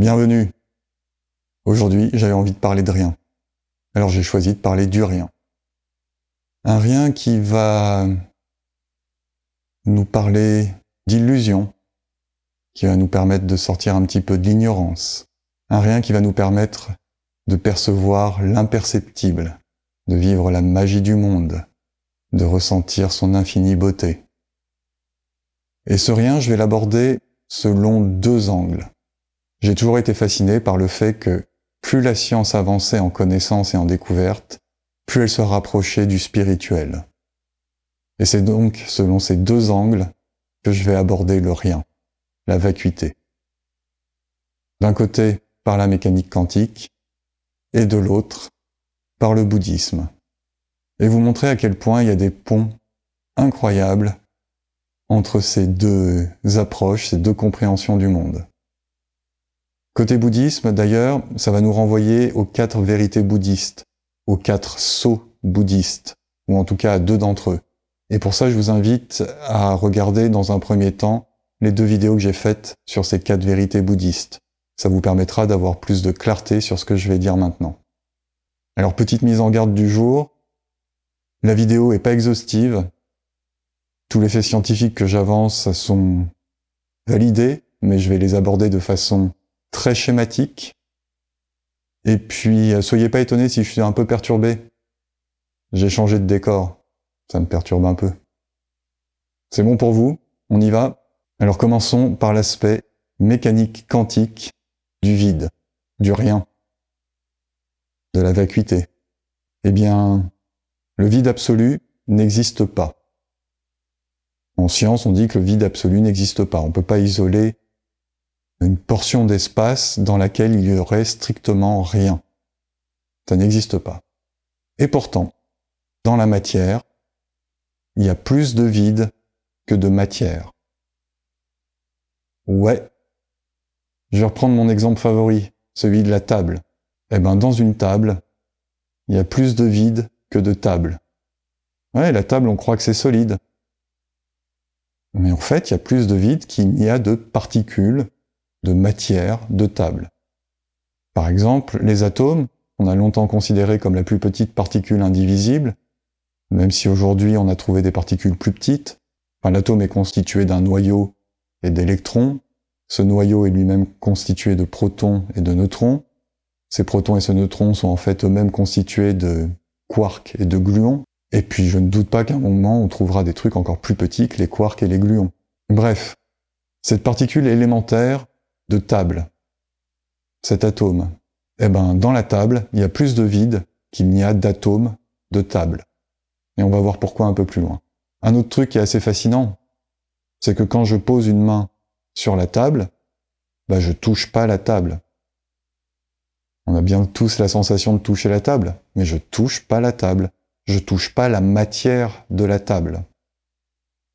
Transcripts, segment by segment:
Bienvenue. Aujourd'hui, j'avais envie de parler de rien. Alors j'ai choisi de parler du rien. Un rien qui va nous parler d'illusion, qui va nous permettre de sortir un petit peu de l'ignorance. Un rien qui va nous permettre de percevoir l'imperceptible, de vivre la magie du monde, de ressentir son infinie beauté. Et ce rien, je vais l'aborder selon deux angles. J'ai toujours été fasciné par le fait que plus la science avançait en connaissance et en découverte, plus elle se rapprochait du spirituel. Et c'est donc selon ces deux angles que je vais aborder le rien, la vacuité. D'un côté, par la mécanique quantique, et de l'autre, par le bouddhisme. Et vous montrer à quel point il y a des ponts incroyables entre ces deux approches, ces deux compréhensions du monde. Côté bouddhisme, d'ailleurs, ça va nous renvoyer aux 4 vérités bouddhistes, aux 4 sceaux bouddhistes, ou en tout cas à 2 d'entre eux. Et pour ça, je vous invite à regarder dans un premier temps les 2 vidéos que j'ai faites sur ces 4 vérités bouddhistes. Ça vous permettra d'avoir plus de clarté sur ce que je vais dire maintenant. Alors, petite mise en garde du jour, la vidéo n'est pas exhaustive. Tous les faits scientifiques que j'avance sont validés, mais je vais les aborder de façon très schématique. Et puis, soyez pas étonnés si je suis un peu perturbé. J'ai changé de décor. Ça me perturbe un peu. C'est bon pour vous? On y va? Alors commençons par l'aspect mécanique quantique du vide, du rien, de la vacuité. Eh bien, le vide absolu n'existe pas. En science, on dit que le vide absolu n'existe pas. On ne peut pas isoler une portion d'espace dans laquelle il y aurait strictement rien. Ça n'existe pas. Et pourtant, dans la matière, il y a plus de vide que de matière. Ouais. Je vais reprendre mon exemple favori, celui de la table. Eh ben, dans une table, il y a plus de vide que de table. Ouais, la table, on croit que c'est solide. Mais en fait, il y a plus de vide qu'il n'y a de particules, de matière, de table. Par exemple, les atomes, on a longtemps considéré comme la plus petite particule indivisible, même si aujourd'hui on a trouvé des particules plus petites. Enfin, l'atome est constitué d'un noyau et d'électrons. Ce noyau est lui-même constitué de protons et de neutrons. Ces protons et ces neutrons sont en fait eux-mêmes constitués de quarks et de gluons. Et puis je ne doute pas qu'à un moment on trouvera des trucs encore plus petits que les quarks et les gluons. Bref, cette particule élémentaire de table, cet atome, eh ben dans la table, il y a plus de vide qu'il n'y a d'atomes de table. Et on va voir pourquoi un peu plus loin. Un autre truc qui est assez fascinant, c'est que quand je pose une main sur la table, bah je touche pas la table. On a bien tous la sensation de toucher la table, mais je touche pas la table. Je touche pas la matière de la table.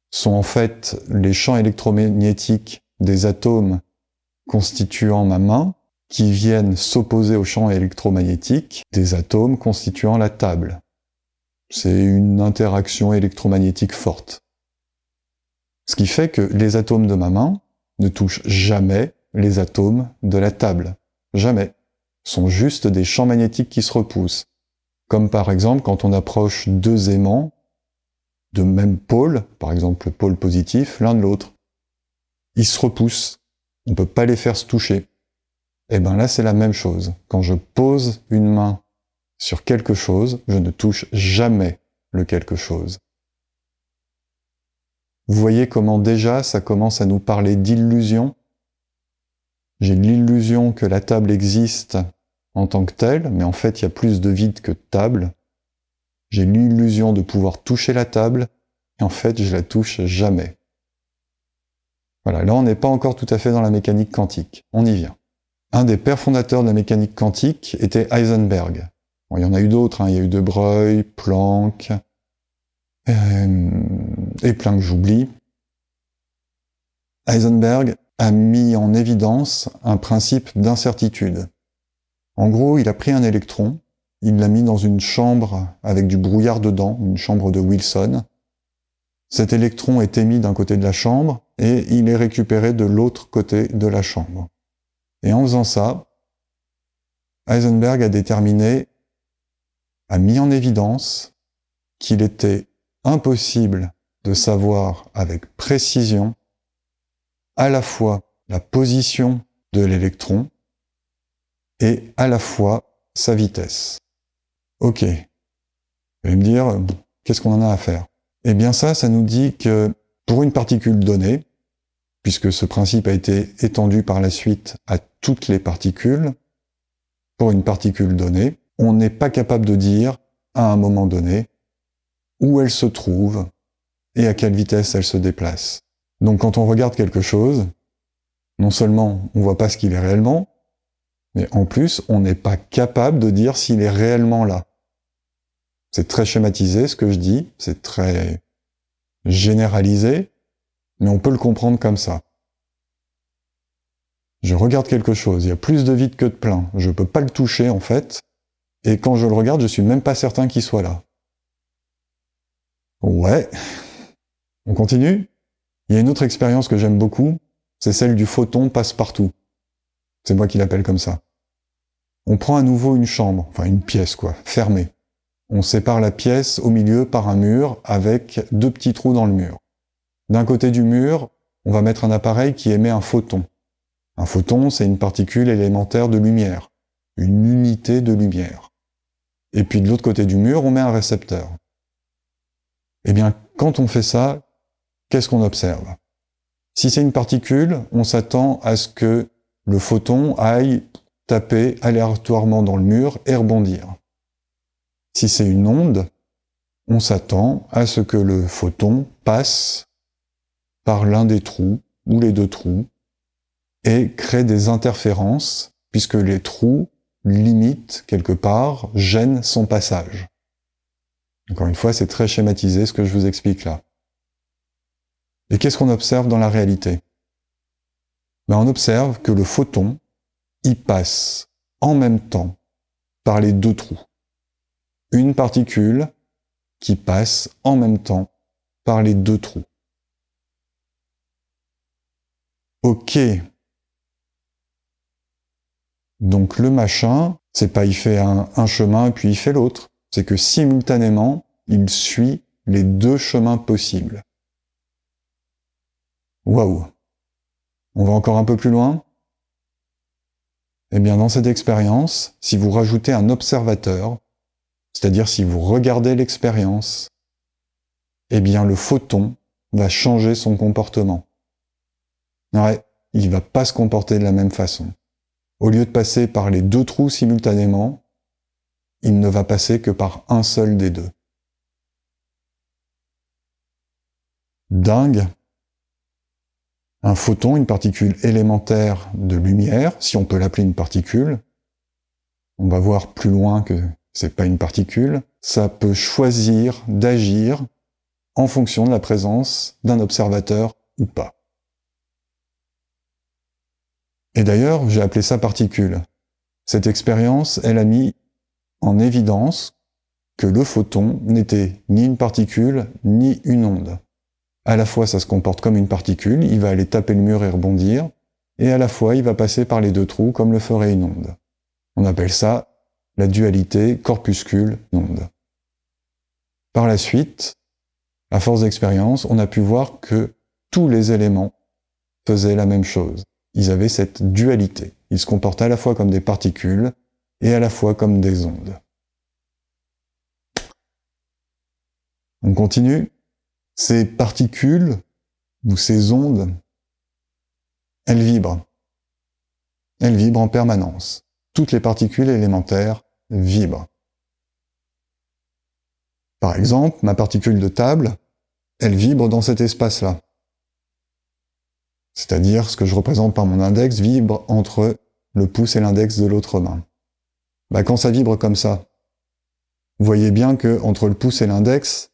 Ce sont en fait les champs électromagnétiques des atomes constituant ma main qui viennent s'opposer aux champs électromagnétiques des atomes constituant la table. C'est une interaction électromagnétique forte. Ce qui fait que les atomes de ma main ne touchent jamais les atomes de la table. Jamais. Ce sont juste des champs magnétiques qui se repoussent. Comme par exemple quand on approche 2 aimants de même pôle, par exemple le pôle positif, l'un de l'autre. Ils se repoussent. On ne peut pas les faire se toucher. Et bien là, c'est la même chose. Quand je pose une main sur quelque chose, je ne touche jamais le quelque chose. Vous voyez comment déjà ça commence à nous parler d'illusion. J'ai l'illusion que la table existe en tant que telle, mais en fait il y a plus de vide que de table. J'ai l'illusion de pouvoir toucher la table, et en fait je la touche jamais. Voilà, là on n'est pas encore tout à fait dans la mécanique quantique, on y vient. Un des pères fondateurs de la mécanique quantique était Heisenberg. Bon, il y en a eu d'autres, il y a eu De Broglie, Planck, et plein que j'oublie. Heisenberg a mis en évidence un principe d'incertitude. En gros, il a pris un électron, il l'a mis dans une chambre avec du brouillard dedans, une chambre de Wilson. Cet électron est émis d'un côté de la chambre et il est récupéré de l'autre côté de la chambre. Et en faisant ça, Heisenberg a mis en évidence qu'il était impossible de savoir avec précision à la fois la position de l'électron et à la fois sa vitesse. Ok. Vous allez me dire, qu'est-ce qu'on en a à faire? Eh bien ça nous dit que pour une particule donnée, puisque ce principe a été étendu par la suite à toutes les particules, pour une particule donnée, on n'est pas capable de dire, à un moment donné, où elle se trouve et à quelle vitesse elle se déplace. Donc quand on regarde quelque chose, non seulement on ne voit pas ce qu'il est réellement, mais en plus on n'est pas capable de dire s'il est réellement là. C'est très schématisé ce que je dis, c'est très généralisé, mais on peut le comprendre comme ça. Je regarde quelque chose, il y a plus de vide que de plein, je ne peux pas le toucher en fait, et quand je le regarde, je ne suis même pas certain qu'il soit là. Ouais. On continue? Il y a une autre expérience que j'aime beaucoup, c'est celle du photon passe-partout. C'est moi qui l'appelle comme ça. On prend à nouveau une chambre, enfin une pièce quoi, fermée. On sépare la pièce au milieu par un mur avec 2 petits trous dans le mur. D'un côté du mur, on va mettre un appareil qui émet un photon. Un photon, c'est une particule élémentaire de lumière, une unité de lumière. Et puis de l'autre côté du mur, on met un récepteur. Eh bien, quand on fait ça, qu'est-ce qu'on observe? Si c'est une particule, on s'attend à ce que le photon aille taper aléatoirement dans le mur et rebondir. Si c'est une onde, on s'attend à ce que le photon passe par l'un des trous, ou les 2 trous, et crée des interférences, puisque les trous limitent quelque part, gênent son passage. Encore une fois, c'est très schématisé ce que je vous explique là. Et qu'est-ce qu'on observe dans la réalité? On observe que le photon, il passe en même temps par les 2 trous. Une particule qui passe en même temps par les 2 trous. Ok. Donc le machin, c'est pas il fait un chemin puis il fait l'autre. C'est que simultanément, il suit les 2 chemins possibles. Waouh! On va encore un peu plus loin? Eh bien, dans cette expérience, si vous rajoutez un observateur, c'est-à-dire si vous regardez l'expérience, eh bien, le photon va changer son comportement. Ouais, il va pas se comporter de la même façon. Au lieu de passer par les 2 trous simultanément, il ne va passer que par un seul des 2. Dingue! Un photon, une particule élémentaire de lumière, si on peut l'appeler une particule, on va voir plus loin que c'est pas une particule, ça peut choisir d'agir en fonction de la présence d'un observateur ou pas. Et d'ailleurs, j'ai appelé ça particule. Cette expérience, elle a mis en évidence que le photon n'était ni une particule, ni une onde. À la fois, ça se comporte comme une particule, il va aller taper le mur et rebondir, et à la fois, il va passer par les 2 trous comme le ferait une onde. On appelle ça la dualité corpuscule-onde. Par la suite, à force d'expérience, on a pu voir que tous les éléments faisaient la même chose. Ils avaient cette dualité. Ils se comportaient à la fois comme des particules et à la fois comme des ondes. On continue. Ces particules, ou ces ondes, elles vibrent. Elles vibrent en permanence. Toutes les particules élémentaires vibrent. Par exemple, ma particule de table, elle vibre dans cet espace-là. C'est-à-dire, ce que je représente par mon index vibre entre le pouce et l'index de l'autre main. Quand ça vibre comme ça, vous voyez bien que entre le pouce et l'index,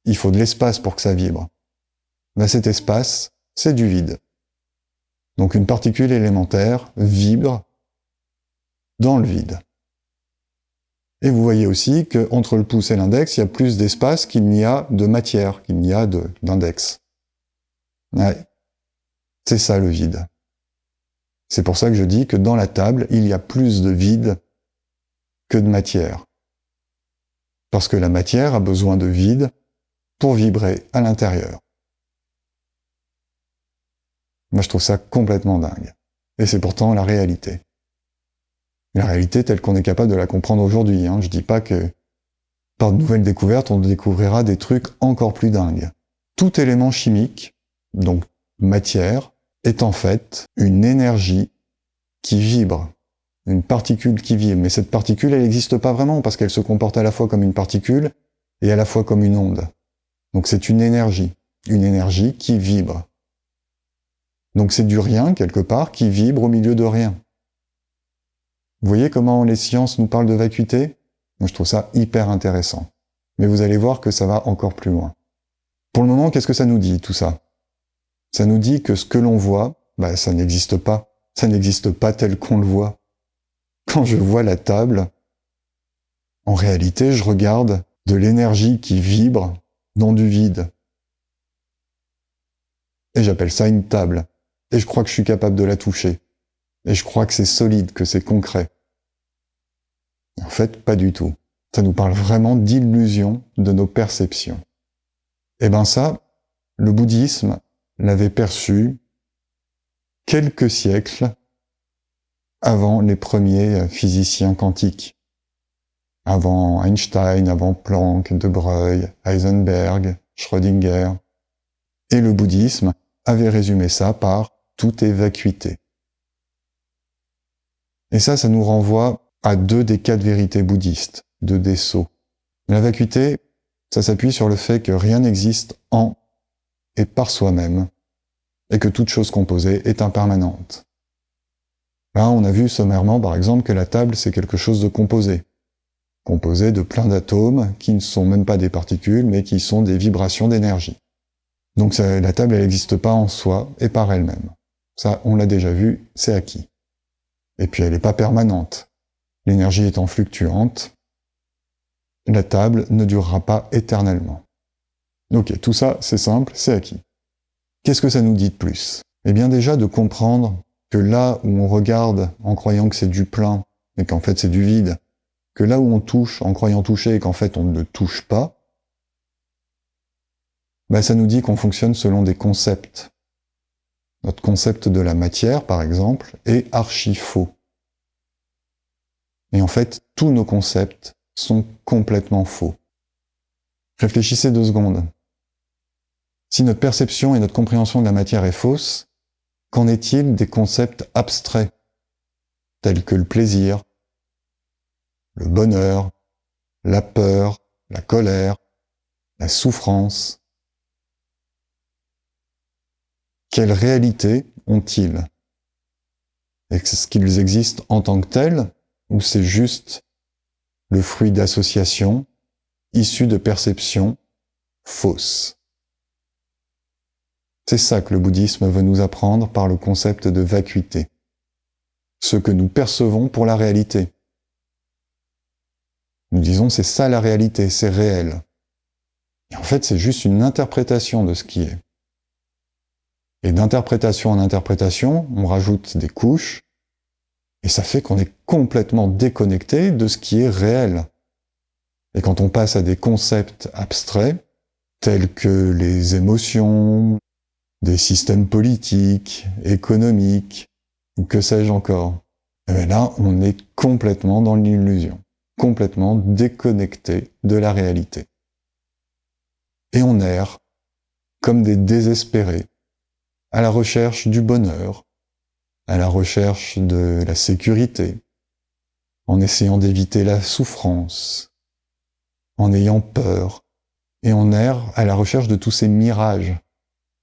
il faut de l'espace pour que ça vibre. Cet espace, c'est du vide. Donc une particule élémentaire vibre dans le vide. Et vous voyez aussi qu'entre le pouce et l'index, il y a plus d'espace qu'il n'y a de matière, qu'il n'y a d'index. Ouais. C'est ça le vide. C'est pour ça que je dis que dans la table, il y a plus de vide que de matière. Parce que la matière a besoin de vide pour vibrer à l'intérieur. Moi, je trouve ça complètement dingue. Et c'est pourtant la réalité. La réalité telle qu'on est capable de la comprendre aujourd'hui. Je dis pas que par de nouvelles découvertes, on découvrira des trucs encore plus dingues. Tout élément chimique, donc matière, est en fait une énergie qui vibre. Une particule qui vibre. Mais cette particule, elle n'existe pas vraiment parce qu'elle se comporte à la fois comme une particule et à la fois comme une onde. Donc c'est une énergie qui vibre. Donc c'est du rien, quelque part, qui vibre au milieu de rien. Vous voyez comment les sciences nous parlent de vacuité? Moi, je trouve ça hyper intéressant. Mais vous allez voir que ça va encore plus loin. Pour le moment, qu'est-ce que ça nous dit, tout ça? Ça nous dit que ce que l'on voit, ça n'existe pas. Ça n'existe pas tel qu'on le voit. Quand je vois la table, en réalité, je regarde de l'énergie qui vibre dans du vide. Et j'appelle ça une table. Et je crois que je suis capable de la toucher. Et je crois que c'est solide, que c'est concret. En fait, pas du tout. Ça nous parle vraiment d'illusion de nos perceptions. Et ça, le bouddhisme l'avait perçu quelques siècles avant les premiers physiciens quantiques. Avant Einstein, avant Planck, De Broglie, Heisenberg, Schrödinger. Et le bouddhisme avait résumé ça par « tout est vacuité ». Et ça nous renvoie à deux des quatre vérités bouddhistes, deux des sceaux. La vacuité, ça s'appuie sur le fait que rien n'existe en et par soi-même, et que toute chose composée est impermanente. Là, on a vu sommairement, par exemple, que la table, c'est quelque chose de composé. Composé de plein d'atomes qui ne sont même pas des particules, mais qui sont des vibrations d'énergie. Donc la table, elle n'existe pas en soi et par elle-même. Ça, on l'a déjà vu, c'est acquis. Et puis elle n'est pas permanente. L'énergie étant fluctuante, la table ne durera pas éternellement. Ok, tout ça, c'est simple, c'est acquis. Qu'est-ce que ça nous dit de plus? Eh bien déjà de comprendre que là où on regarde en croyant que c'est du plein, et qu'en fait c'est du vide, que là où on touche en croyant toucher et qu'en fait on ne touche pas, ça nous dit qu'on fonctionne selon des concepts. Notre concept de la matière, par exemple, est archi faux. Et en fait, tous nos concepts sont complètement faux. Réfléchissez 2 secondes. Si notre perception et notre compréhension de la matière est fausse, qu'en est-il des concepts abstraits, tels que le plaisir, le bonheur, la peur, la colère, la souffrance? Quelle réalité ont-ils? Est-ce qu'ils existent en tant que tels, ou c'est juste le fruit d'associations issues de perceptions fausses? C'est ça que le bouddhisme veut nous apprendre par le concept de vacuité. Ce que nous percevons pour la réalité. Nous disons c'est ça la réalité, c'est réel. Et en fait, c'est juste une interprétation de ce qui est. Et d'interprétation en interprétation, on rajoute des couches, et ça fait qu'on est complètement déconnecté de ce qui est réel. Et quand on passe à des concepts abstraits, tels que les émotions, des systèmes politiques, économiques, ou que sais-je encore, et bien là, on est complètement dans l'illusion, complètement déconnecté de la réalité. Et on erre, comme des désespérés, à la recherche du bonheur, à la recherche de la sécurité, en essayant d'éviter la souffrance, en ayant peur, et on erre à la recherche de tous ces mirages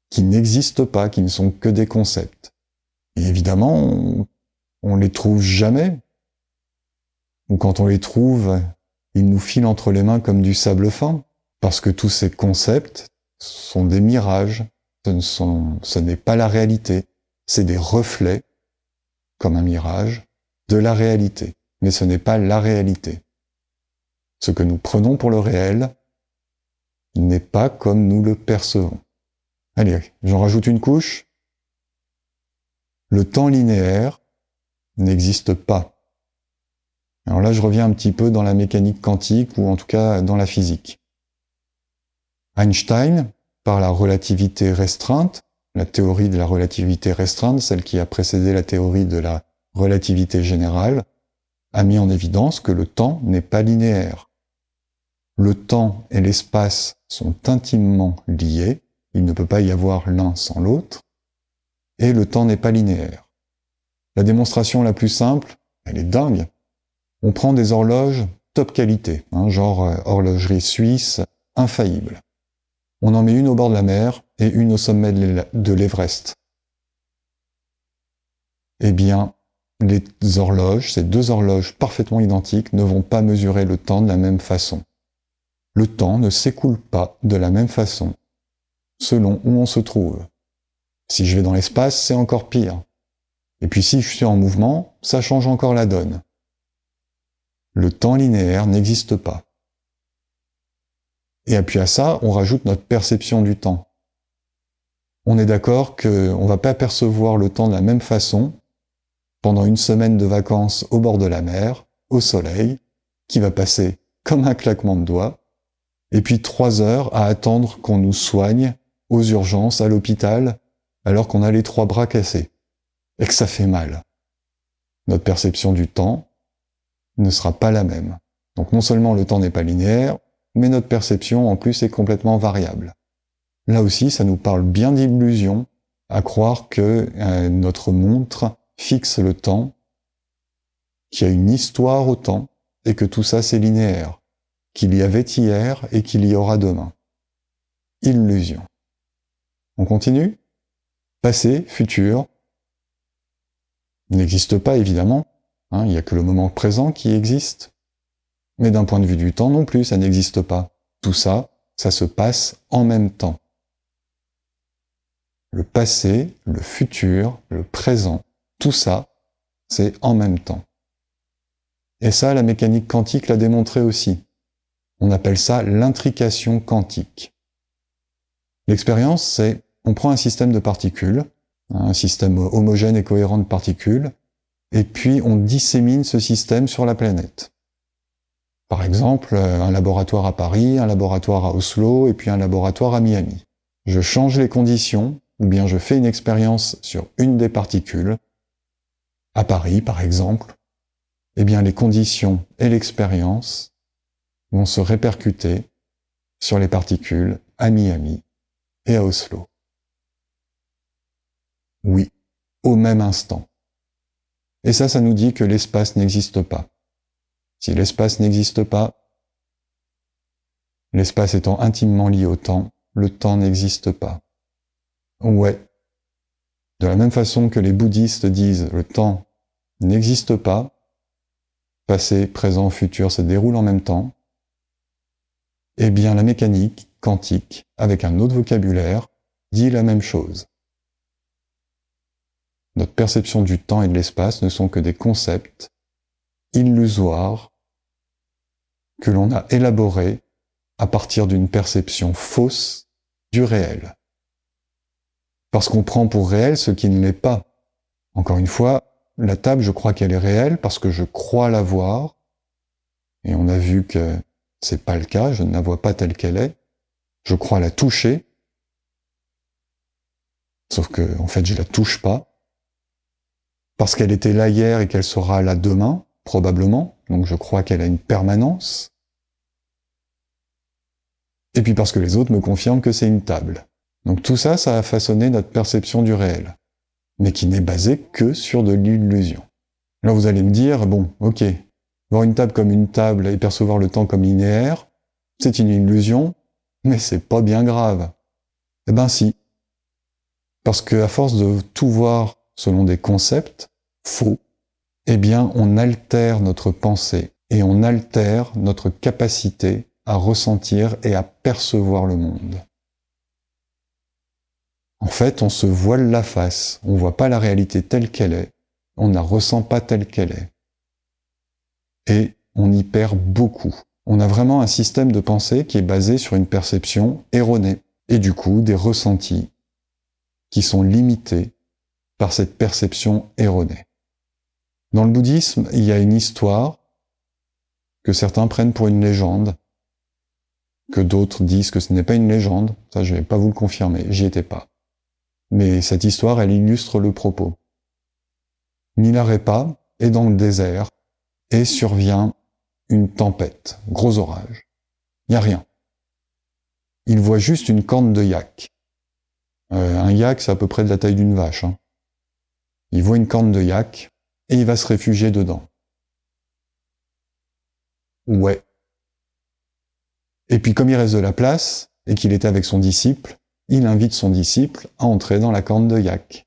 qui n'existent pas, qui ne sont que des concepts. Et évidemment, on les trouve jamais. Ou quand on les trouve, ils nous filent entre les mains comme du sable fin, parce que tous ces concepts sont des mirages. Ce n'est pas la réalité, c'est des reflets, comme un mirage, de la réalité. Mais ce n'est pas la réalité. Ce que nous prenons pour le réel n'est pas comme nous le percevons. Allez, j'en rajoute une couche. Le temps linéaire n'existe pas. Alors là, je reviens un petit peu dans la mécanique quantique, ou en tout cas dans la physique. Einstein, par la relativité restreinte, la théorie de la relativité restreinte, celle qui a précédé la théorie de la relativité générale, a mis en évidence que le temps n'est pas linéaire. Le temps et l'espace sont intimement liés, il ne peut pas y avoir l'un sans l'autre, et le temps n'est pas linéaire. La démonstration la plus simple, elle est dingue. On prend des horloges top qualité, genre horlogerie suisse, infaillible. On en met une au bord de la mer et une au sommet de l'Everest. Eh bien, les horloges, ces deux horloges parfaitement identiques, ne vont pas mesurer le temps de la même façon. Le temps ne s'écoule pas de la même façon, selon où on se trouve. Si je vais dans l'espace, c'est encore pire. Et puis si je suis en mouvement, ça change encore la donne. Le temps linéaire n'existe pas. Et puis à ça, on rajoute notre perception du temps. On est d'accord qu'on ne va pas percevoir le temps de la même façon pendant une semaine de vacances au bord de la mer, au soleil, qui va passer comme un claquement de doigts, et puis 3 heures à attendre qu'on nous soigne aux urgences, à l'hôpital, alors qu'on a les 3 bras cassés, et que ça fait mal. Notre perception du temps ne sera pas la même. Donc non seulement le temps n'est pas linéaire, mais notre perception en plus est complètement variable. Là aussi, ça nous parle bien d'illusion, à croire que notre montre fixe le temps, qu'il y a une histoire au temps, et que tout ça c'est linéaire, qu'il y avait hier et qu'il y aura demain. Illusion. On continue ? Passé, futur, n'existe pas évidemment, il n'y a que le moment présent qui existe. Mais d'un point de vue du temps non plus, ça n'existe pas. Tout ça, ça se passe en même temps. Le passé, le futur, le présent, tout ça, c'est en même temps. Et ça, la mécanique quantique l'a démontré aussi. On appelle ça l'intrication quantique. L'expérience, c'est, on prend un système de particules, un système homogène et cohérent de particules, et puis on dissémine ce système sur la planète. Par exemple, un laboratoire à Paris, un laboratoire à Oslo, et puis un laboratoire à Miami. Je change les conditions, ou bien je fais une expérience sur une des particules, à Paris par exemple, eh bien les conditions et l'expérience vont se répercuter sur les particules à Miami et à Oslo. Oui, au même instant. Et ça nous dit que l'espace n'existe pas. Si l'espace n'existe pas, l'espace étant intimement lié au temps, le temps n'existe pas. Ouais. De la même façon que les bouddhistes disent le temps n'existe pas, passé, présent, futur se déroulent en même temps, eh bien la mécanique quantique, avec un autre vocabulaire, dit la même chose. Notre perception du temps et de l'espace ne sont que des concepts illusoires que l'on a élaborés à partir d'une perception fausse du réel. Parce qu'on prend pour réel ce qui ne l'est pas. Encore une fois, la table, je crois qu'elle est réelle parce que je crois la voir, et on a vu que c'est pas le cas, je ne la vois pas telle qu'elle est. Je crois la toucher, sauf que, en fait, je la touche pas, parce qu'elle était là hier et qu'elle sera là demain, probablement, donc je crois qu'elle a une permanence, et puis parce que les autres me confirment que c'est une table. Donc tout ça, ça a façonné notre perception du réel, mais qui n'est basée que sur de l'illusion. Là, vous allez me dire, bon, ok, voir une table comme une table et percevoir le temps comme linéaire, c'est une illusion, mais c'est pas bien grave. Eh ben si. Parce que à force de tout voir selon des concepts faux, eh bien on altère notre pensée et on altère notre capacité à ressentir et à percevoir le monde. En fait, on se voile la face, on voit pas la réalité telle qu'elle est, on ne la ressent pas telle qu'elle est. Et on y perd beaucoup. On a vraiment un système de pensée qui est basé sur une perception erronée, et du coup des ressentis qui sont limités par cette perception erronée. Dans le bouddhisme, il y a une histoire que certains prennent pour une légende, que d'autres disent que ce n'est pas une légende, ça je ne vais pas vous le confirmer, j'y étais pas. Mais cette histoire, elle illustre le propos. Milarepa est dans le désert et survient une tempête, gros orage. Il n'y a rien. Il voit juste une corne de yak. Un yak, c'est à peu près de la taille d'une vache. Hein. Il voit une corne de yak et il va se réfugier dedans. Ouais. Et puis comme il reste de la place, et qu'il était avec son disciple, il invite son disciple à entrer dans la corne de yak,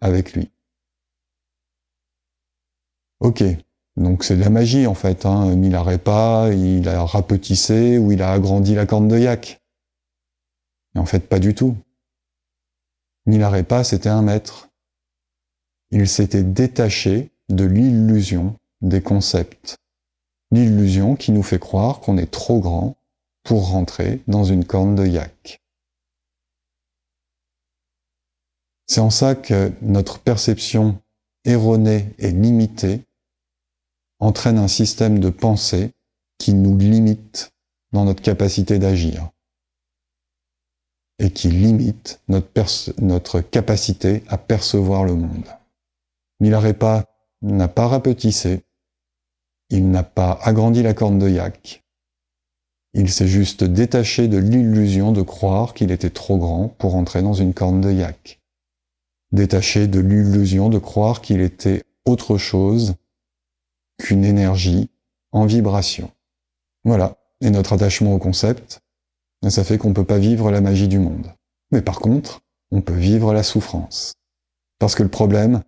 avec lui. Ok, donc c'est de la magie en fait, hein. Milarepa, il a rapetissé ou il a agrandi la corne de yak. Mais en fait, pas du tout. Milarepa, c'était un maître. Il s'était détaché de l'illusion des concepts. L'illusion qui nous fait croire qu'on est trop grand pour rentrer dans une corne de yak. C'est en ça que notre perception erronée et limitée entraîne un système de pensée qui nous limite dans notre capacité d'agir et qui limite notre capacité à percevoir le monde. Milarepa n'a pas rapetissé, il n'a pas agrandi la corne de yak, il s'est juste détaché de l'illusion de croire qu'il était trop grand pour entrer dans une corne de yak. Détaché de l'illusion de croire qu'il était autre chose qu'une énergie en vibration. Voilà. Et notre attachement au concept, ça fait qu'on ne peut pas vivre la magie du monde. Mais par contre, on peut vivre la souffrance. Parce que le problème,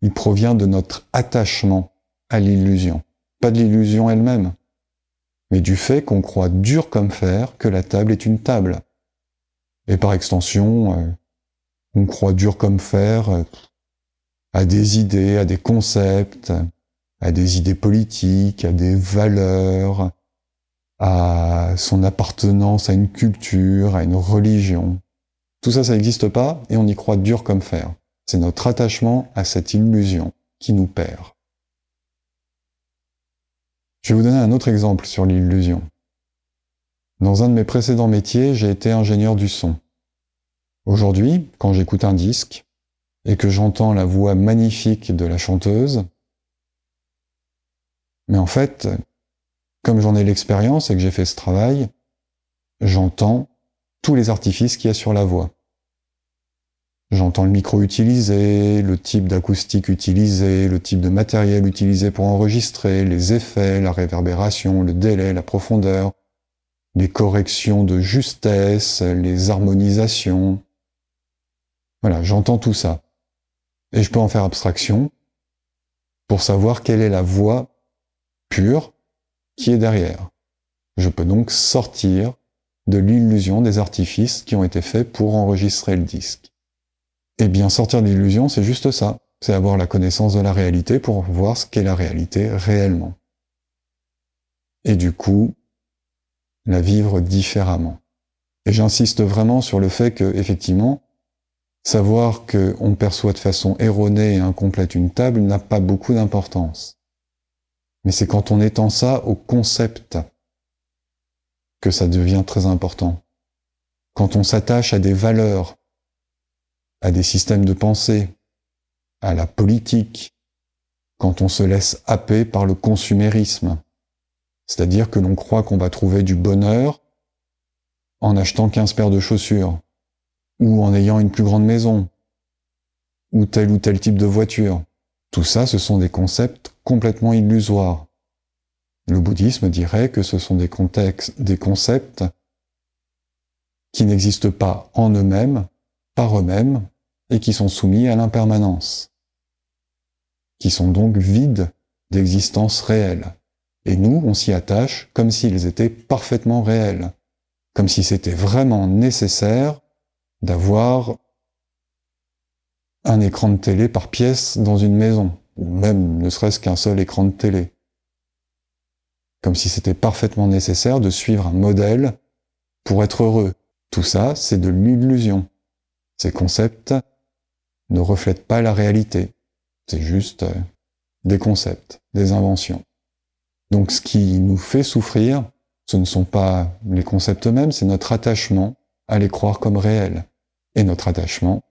il provient de notre attachement à l'illusion. Pas de l'illusion elle-même, mais du fait qu'on croit dur comme fer que la table est une table. Et par extension, on croit dur comme fer à des idées, à des concepts, à des idées politiques, à des valeurs, à son appartenance à une culture, à une religion. Tout ça, ça n'existe pas et on y croit dur comme fer. C'est notre attachement à cette illusion qui nous perd. Je vais vous donner un autre exemple sur l'illusion. Dans un de mes précédents métiers, j'ai été ingénieur du son. Aujourd'hui, quand j'écoute un disque et que j'entends la voix magnifique de la chanteuse, mais en fait, comme j'en ai l'expérience et que j'ai fait ce travail, j'entends tous les artifices qu'il y a sur la voix. J'entends le micro utilisé, le type d'acoustique utilisé, le type de matériel utilisé pour enregistrer, les effets, la réverbération, le délai, la profondeur, les corrections de justesse, les harmonisations. Voilà, j'entends tout ça. Et je peux en faire abstraction pour savoir quelle est la voix pure qui est derrière. Je peux donc sortir de l'illusion des artifices qui ont été faits pour enregistrer le disque. Eh bien, sortir de l'illusion, c'est juste ça. C'est avoir la connaissance de la réalité pour voir ce qu'est la réalité réellement. Et du coup, la vivre différemment. Et j'insiste vraiment sur le fait que, effectivement, savoir qu'on perçoit de façon erronée et incomplète une table n'a pas beaucoup d'importance. Mais c'est quand on étend ça au concept que ça devient très important. Quand on s'attache à des valeurs, à des systèmes de pensée, à la politique, quand on se laisse happer par le consumérisme, c'est-à-dire que l'on croit qu'on va trouver du bonheur en achetant 15 paires de chaussures, ou en ayant une plus grande maison, ou tel type de voiture. Tout ça, ce sont des concepts complètement illusoires. Le bouddhisme dirait que ce sont des concepts qui n'existent pas en eux-mêmes, par eux-mêmes, et qui sont soumis à l'impermanence, qui sont donc vides d'existence réelle. Et nous, on s'y attache comme s'ils étaient parfaitement réels, comme si c'était vraiment nécessaire d'avoir un écran de télé par pièce dans une maison, ou même ne serait-ce qu'un seul écran de télé. Comme si c'était parfaitement nécessaire de suivre un modèle pour être heureux. Tout ça, c'est de l'illusion. Ces concepts ne reflètent pas la réalité. C'est juste des concepts, des inventions. Donc ce qui nous fait souffrir, ce ne sont pas les concepts eux-mêmes, c'est notre attachement à les croire comme réels, et notre attachement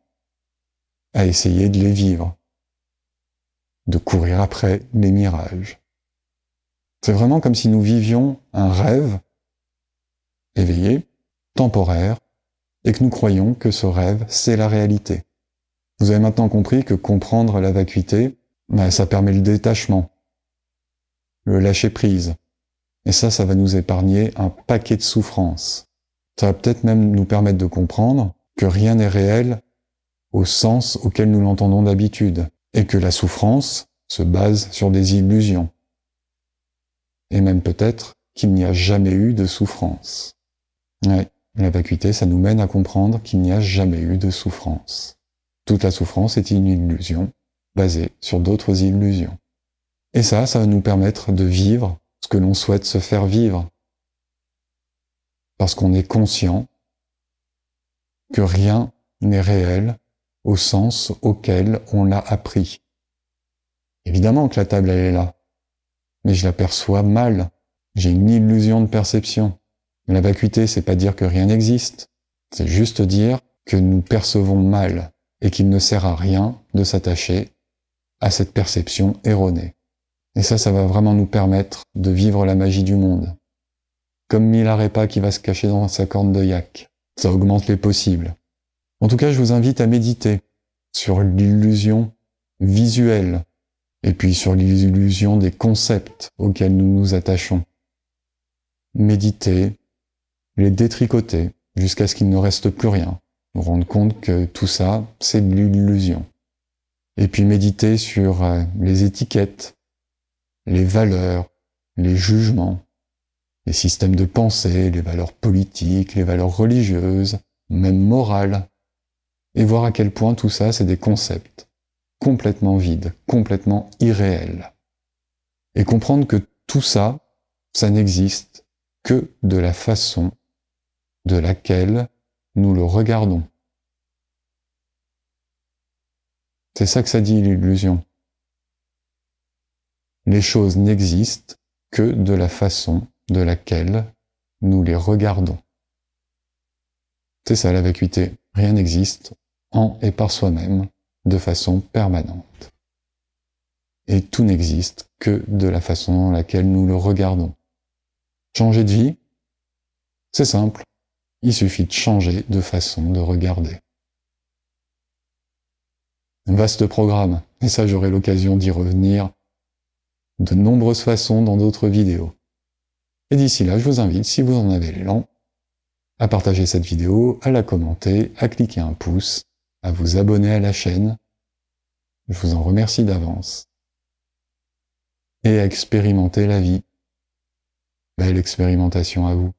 à essayer de les vivre, de courir après les mirages. C'est vraiment comme si nous vivions un rêve éveillé, temporaire, et que nous croyons que ce rêve, c'est la réalité. Vous avez maintenant compris que comprendre la vacuité, ça permet le détachement, le lâcher-prise. Et ça va nous épargner un paquet de souffrances. Ça va peut-être même nous permettre de comprendre que rien n'est réel au sens auquel nous l'entendons d'habitude, et que la souffrance se base sur des illusions. Et même peut-être qu'il n'y a jamais eu de souffrance. Ouais, la vacuité, ça nous mène à comprendre qu'il n'y a jamais eu de souffrance. Toute la souffrance est une illusion, basée sur d'autres illusions. Et ça va nous permettre de vivre ce que l'on souhaite se faire vivre. Parce qu'on est conscient que rien n'est réel au sens auquel on l'a appris. Évidemment que la table, elle est là, mais je la perçois mal. J'ai une illusion de perception. La vacuité, c'est pas dire que rien n'existe, c'est juste dire que nous percevons mal et qu'il ne sert à rien de s'attacher à cette perception erronée. Et ça va vraiment nous permettre de vivre la magie du monde. Comme Milarepa qui va se cacher dans sa corne de yak. Ça augmente les possibles. En tout cas, je vous invite à méditer sur l'illusion visuelle et puis sur l'illusion des concepts auxquels nous nous attachons. Méditer, les détricoter jusqu'à ce qu'il ne reste plus rien. Nous rendre compte que tout ça, c'est de l'illusion. Et puis méditer sur les étiquettes, les valeurs, les jugements, les systèmes de pensée, les valeurs politiques, les valeurs religieuses, même morales, et voir à quel point tout ça, c'est des concepts complètement vides, complètement irréels. Et comprendre que tout ça, ça n'existe que de la façon de laquelle nous le regardons. C'est ça que ça dit l'illusion. Les choses n'existent que de la façon de laquelle nous les regardons. C'est ça la vacuité. Rien n'existe en et par soi-même de façon permanente. Et tout n'existe que de la façon dans laquelle nous le regardons. Changer de vie, c'est simple. Il suffit de changer de façon de regarder. Un vaste programme, et ça j'aurai l'occasion d'y revenir de nombreuses façons dans d'autres vidéos. Et d'ici là, je vous invite, si vous en avez l'élan, à partager cette vidéo, à la commenter, à cliquer un pouce, à vous abonner à la chaîne. Je vous en remercie d'avance. Et à expérimenter la vie. Belle expérimentation à vous.